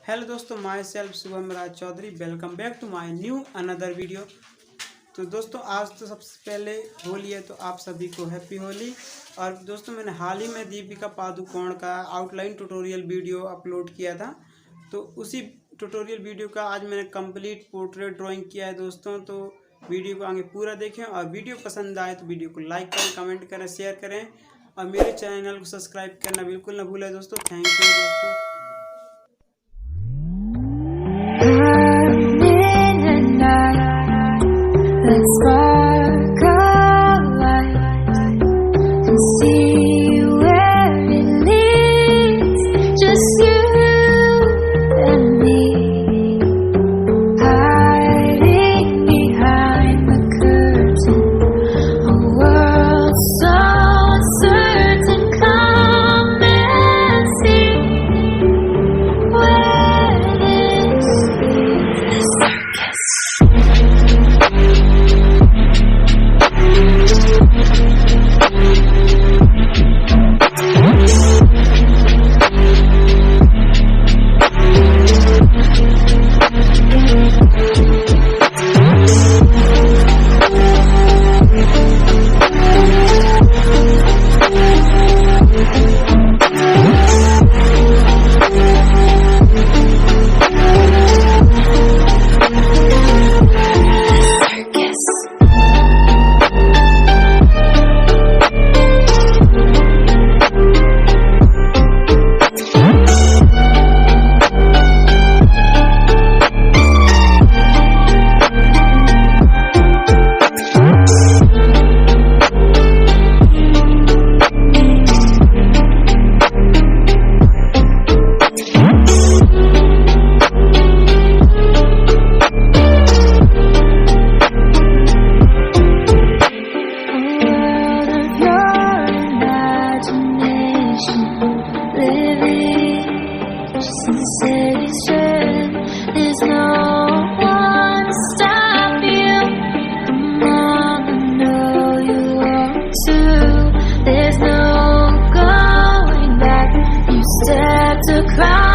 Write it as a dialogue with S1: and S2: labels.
S1: Hello दोस्तों, myself Shubham Raj Chaudhary. Welcome back to my new another video. तो दोस्तों, आज तो सबसे पहले होली है, तो आप सभी को हैप्पी होली। और दोस्तों, मैंने हाल ही में दीपिका पादुकोण का आउटलाइन ट्यूटोरियल वीडियो अपलोड किया था। तो उसी ट्यूटोरियल वीडियो का आज मैंने कंप्लीट पोर्ट्रेट ड्राइंग किया है दोस्तों। तो वीडियो को आगे पूरा देखें, और वीडियो पसंद आए तो वीडियो को लाइक करें, कमेंट करें, शेयर करें, और मेरे चैनल को सब्सक्राइब करना बिल्कुल ना भूलें दोस्तों। थैंक यू दोस्तों।
S2: Let's spark a light and see where it leads. Just you and me, hiding behind the curtain, a world so uncertain. Come and see where this leads. The circus. There's no one to stop you. Come on, I know you want to. There's no going back. You stepped across